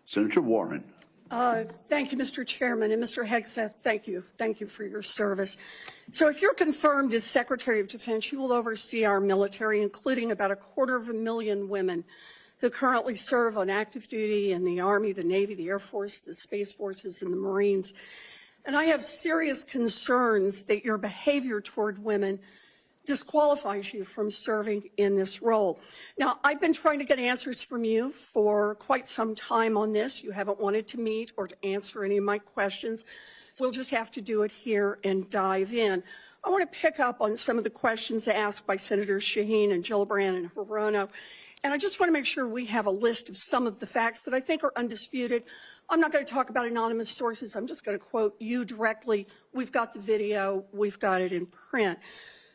Senator Warren. Thank you, Mr. Chairman. And Mr. Hegseth, thank you. Thank you for your service. So if you're confirmed as Secretary of Defense, you will oversee our military, including about 250,000 women who currently serve on active duty in the Army, the Navy, the Air Force, the Space Forces, and the Marines. And I have serious concerns that your behavior toward women disqualifies you from serving in this role. Now, I've been trying to get answers from you for quite some time on this. You haven't wanted to meet or to answer any of my questions. We'll just have to do it here and dive in. I want to pick up on some of the questions asked by Senators Shaheen and Gillibrand and Hirono. And I just want to make sure we have a list of some of the facts that I think are undisputed. I'm not going to talk about anonymous sources. I'm just going to quote you directly. We've got the video. We've got it in print.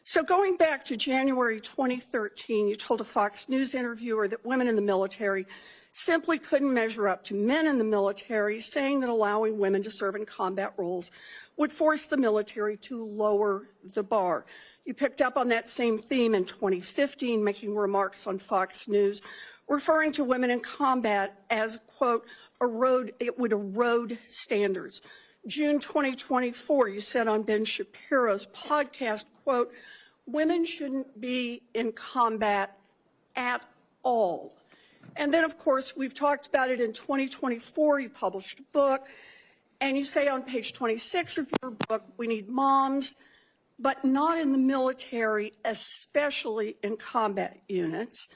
So going back to January 2013, you told a Fox News interviewer that women in the military simply couldn't measure up to men in the military, saying that allowing women to serve in combat roles would force the military to lower the bar. You picked up on that same theme in 2015, making remarks on Fox News, referring to women in combat as, quote, it would erode standards. June 2024, you said on Ben Shapiro's podcast, quote, women shouldn't be in combat at all. And then, of course, we've talked about it in 2024. You published a book, and you say on page 26 of your book, we need moms, but not in the military, especially in combat units.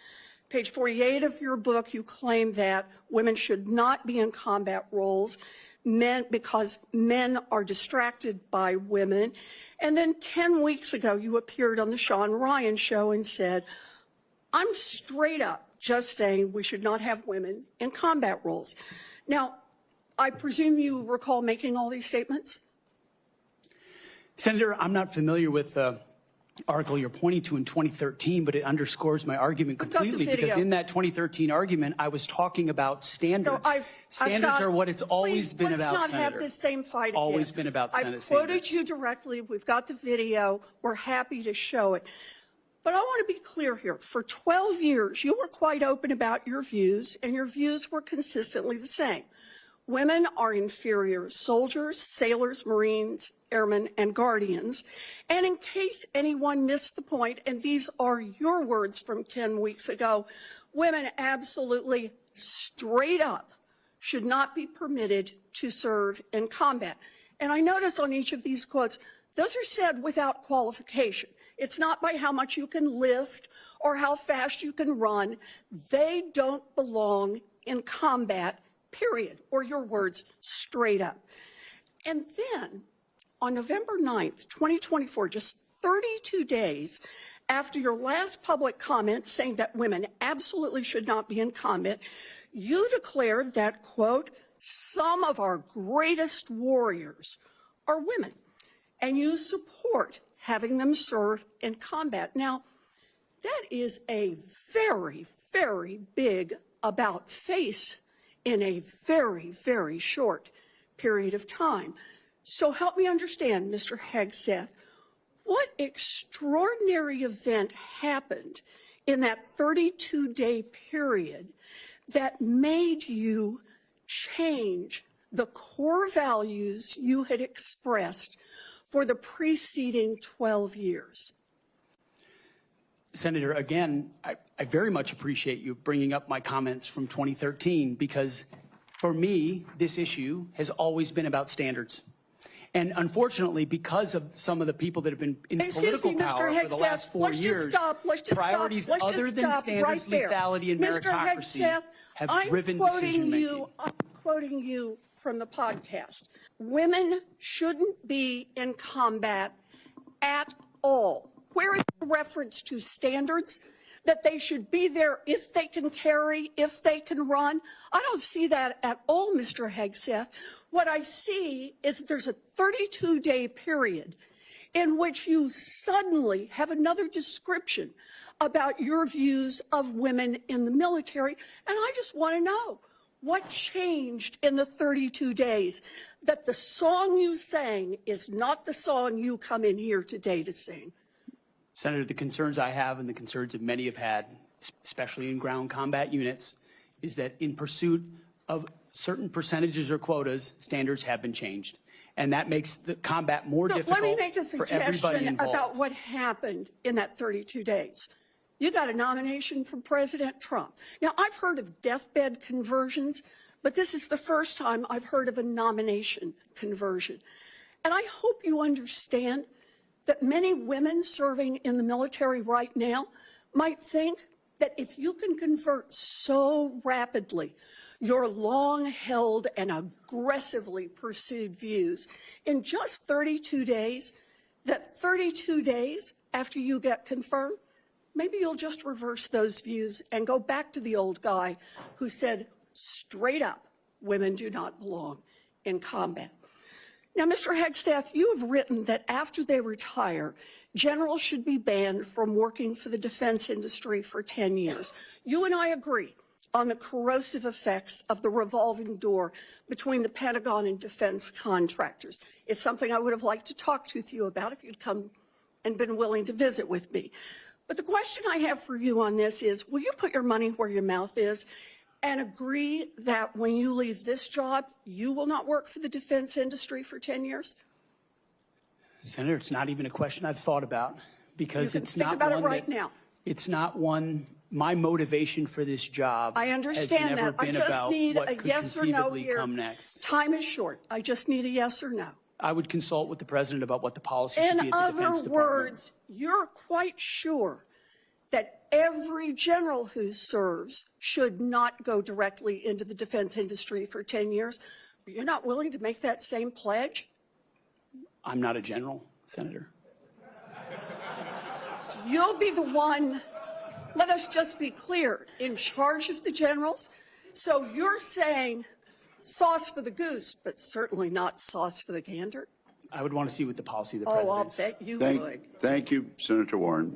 Page 48 of your book, you claim that women should not be in combat roles because men are distracted by women. And then 10 weeks ago, you appeared on the Sean Ryan show and said, I'm straight up just saying we should not have women in combat roles. Now, I presume you recall making all these statements? Senator, I'm not familiar with the article you're pointing to in 2013, but it underscores my argument completely, because in that 2013 argument, I was talking about standards. No, standards are what it's always been about, Senator. Let's not have Senator. this same fight again. Always been about Senate I've standards. quoted you directly. We've got the video. We're happy to show it. But I want to be clear here. For 12 years, you were quite open about your views, and your views were consistently the same. Women are inferior soldiers, sailors, Marines, airmen, and guardians. And in case anyone missed the point, and these are your words from 10 weeks ago, women absolutely straight up should not be permitted to serve in combat. And I notice on each of these quotes, those are said without qualification. It's not by how much you can lift or how fast you can run. They don't belong in combat, period, or your words, straight up. And then on November 9th, 2024, just 32 days after your last public comment saying that women absolutely should not be in combat, you declared that, quote, some of our greatest warriors are women, and you support having them serve in combat. Now, that is a very, very big about-face in a very, very short period of time. So help me understand, Mr. Hegseth, what extraordinary event happened in that 32-day period that made you change the core values you had expressed for the preceding 12 years? Senator, again, I very much appreciate you bringing up my comments from 2013, because for me, this issue has always been about standards. And unfortunately, because of some of the people that have been in political power for the last 4 years, priorities other than standards, lethality, and meritocracy have driven decision-making. I'm quoting you from the podcast. Women shouldn't be in combat at all. Where is the reference to standards, that they should be there if they can carry, if they can run? I don't see that at all, Mr. Hegseth. What I see is that there's a 32-day period in which you suddenly have another description about your views of women in the military. And I just want to know, what changed in the 32 days that the song you sang is not the song you come in here today to sing? Senator, the concerns I have, and the concerns that many have had, especially in ground combat units, is that in pursuit of certain percentages or quotas, standards have been changed. And that makes the combat more difficult let me make a for everybody suggestion involved. about what happened in that 32 days. You got a nomination from President Trump. Now, I've heard of deathbed conversions, but this is the first time I've heard of a nomination conversion. And I hope you understand that many women serving in the military right now might think that if you can convert so rapidly your long-held and aggressively pursued views in just 32 days, that 32 days after you get confirmed, maybe you'll just reverse those views and go back to the old guy who said straight up, women do not belong in combat. Now, Mr. Hegseth, you have written that after they retire, generals should be banned from working for the defense industry for 10 years. You and I agree on the corrosive effects of the revolving door between the Pentagon and defense contractors. It's something I would have liked to talk with you about if you'd come and been willing to visit with me. But the question I have for you on this is, will you put your money where your mouth is and agree that when you leave this job, you will not work for the defense industry for 10 years? Senator, it's not even a question I've thought about because You can it's think not about one it right that, now. It's not one. My motivation for this job I understand has never that. I been just about need what a could yes or no conceivably here. come next. Time is short. I just need a yes or no. I would consult with the president about what the policy should be In at the Defense other Department. words, you're quite sure that every general who serves should not go directly into the defense industry for 10 years. But you're not willing to make that same pledge? I'm not a general, Senator. You'll be the one, let us just be clear, in charge of the generals. So you're saying sauce for the goose, but certainly not sauce for the gander? I would want to see what the policy of the Oh, president I'll is. bet you would. Thank you, Senator Warren.